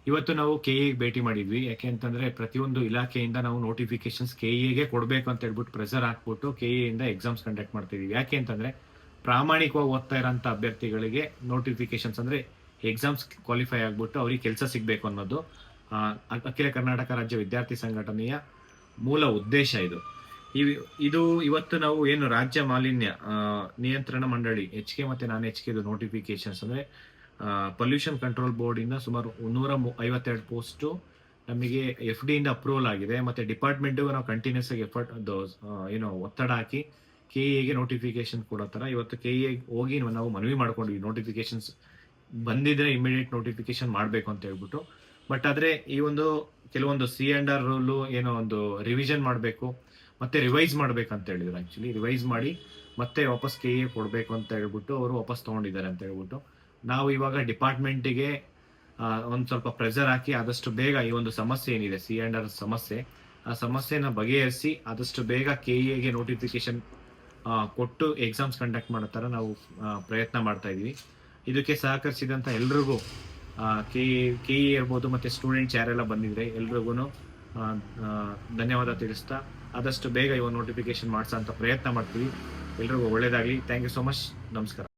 ಇವತ್ತು ನಾವು ಕೆಇಗೆ ಭೇಟಿ ಮಾಡಿದ್ವಿ. ಯಾಕೆ ಅಂತಂದ್ರೆ ಪ್ರತಿಯೊಂದು ಇಲಾಖೆಯಿಂದ ನಾವು ನೋಟಿಫಿಕೇಶನ್ಸ್ ಕೆಇಗೆ ಕೊಡಬೇಕು ಅಂತ ಹೇಳ್ಬಿಟ್ಟು ಪ್ರೆಷರ್ ಹಾಕ್ಬಿಟ್ಟು ಕೆಇಯಿಂದ ಎಕ್ಸಾಮ್ಸ್ ಕಂಡಕ್ಟ್ ಮಾಡ್ತಿದೀವಿ. ಯಾಕೆ ಅಂತಂದ್ರೆ ಪ್ರಾಮಾಣಿಕವಾಗಿ ಓದ್ತಾ ಇರೋಂಥ ಅಭ್ಯರ್ಥಿಗಳಿಗೆ ನೋಟಿಫಿಕೇಶನ್ಸ್ ಅಂದ್ರೆ ಎಕ್ಸಾಮ್ಸ್ ಕ್ವಾಲಿಫೈ ಆಗ್ಬಿಟ್ಟು ಅವ್ರಿಗೆ ಕೆಲಸ ಸಿಗಬೇಕು ಅನ್ನೋದು ಅಖಿಲ ಕರ್ನಾಟಕ ರಾಜ್ಯ ವಿದ್ಯಾರ್ಥಿ ಸಂಘಟನೆಯ ಮೂಲ ಉದ್ದೇಶ ಇದು. ಇದು ಇವತ್ತು ನಾವು ಏನು ರಾಜ್ಯ ಮಾಲಿನ್ಯ ನಿಯಂತ್ರಣ ಮಂಡಳಿ HK ಮತ್ತೆ ನಾನ್ HK ನೋಟಿಫಿಕೇಶನ್ಸ್ ಅಂದ್ರೆ ಪೊಲ್ಯೂಷನ್ ಕಂಟ್ರೋಲ್ ಬೋರ್ಡ್ ಇಂದ ಸುಮಾರು 152 ಪೋಸ್ಟ್ ನಮಗೆ FD ಇಂದ ಅಪ್ರೂವಲ್ ಆಗಿದೆ. ಮತ್ತೆ ಡಿಪಾರ್ಟ್ಮೆಂಟ್ ನಾವು ಕಂಟಿನ್ಯೂಸ್ ಆಗಿ ಎಫರ್ಟ್ ಒತ್ತಡ ಹಾಕಿ ಕೆಇಗೆ ನೋಟಿಫಿಕೇಶನ್ ಕೊಡೋ ತರ ಇವತ್ತು ಕೆಇ ಹೋಗಿ ನಾವು ಮನವಿ ಮಾಡ್ಕೊಂಡ್ವಿ. ನೋಟಿಫಿಕೇಶನ್ಸ್ ಬಂದಿದ್ರೆ ಇಮಿಡಿಯೇಟ್ ನೋಟಿಫಿಕೇಶನ್ ಮಾಡಬೇಕು ಅಂತ ಹೇಳ್ಬಿಟ್ಟು. ಬಟ್ ಆದ್ರೆ ಈ ಒಂದು ಕೆಲವೊಂದು C&R ರೂಲ್ ಏನೋ ಒಂದು ರಿವಿಷನ್ ಮಾಡಬೇಕು ಮತ್ತೆ ರಿವೈಸ್ ಮಾಡ್ಬೇಕಂತ ಹೇಳಿದ್ರು. ಆಕ್ಚುಲಿ ರಿವೈಸ್ ಮಾಡಿ ಮತ್ತೆ ವಾಪಸ್ ಕೆಇ ಕೊಡಬೇಕು ಅಂತ ಹೇಳ್ಬಿಟ್ಟು ಅವರು ವಾಪಸ್ ತಗೊಂಡಿದ್ದಾರೆ ಅಂತ ಹೇಳ್ಬಿಟ್ಟು ನಾವು ಇವಾಗ ಡಿಪಾರ್ಟ್ಮೆಂಟಿಗೆ ಒಂದು ಸ್ವಲ್ಪ ಪ್ರೆಷರ್ ಹಾಕಿ ಆದಷ್ಟು ಬೇಗ ಈ ಒಂದು ಸಮಸ್ಯೆ ಏನಿದೆ C&R ಸಮಸ್ಯೆ, ಆ ಸಮಸ್ಯೆನ ಬಗೆಹರಿಸಿ ಆದಷ್ಟು ಬೇಗ ಕೆಇಗೆ ನೋಟಿಫಿಕೇಶನ್ ಕೊಟ್ಟು ಎಕ್ಸಾಮ್ಸ್ ಕಂಡಕ್ಟ್ ಮಾಡೋ ಥರ ನಾವು ಪ್ರಯತ್ನ ಮಾಡ್ತಾ ಇದೀವಿ. ಇದಕ್ಕೆ ಸಹಕರಿಸಿದಂಥ ಎಲ್ರಿಗೂ ಕೆಇ ಇರ್ಬೋದು ಮತ್ತೆ ಸ್ಟೂಡೆಂಟ್ಸ್ ಯಾರೆಲ್ಲ ಬಂದಿದ್ರೆ ಎಲ್ರಿಗೂ ಧನ್ಯವಾದ ತಿಳಿಸ್ತಾ ಆದಷ್ಟು ಬೇಗ ಇವಾಗ ನೋಟಿಫಿಕೇಶನ್ ಮಾಡಿಸೋ ಅಂತ ಪ್ರಯತ್ನ ಮಾಡ್ತೀವಿ. ಎಲ್ರಿಗೂ ಒಳ್ಳೇದಾಗಲಿ. Thank you so much. ನಮಸ್ಕಾರ.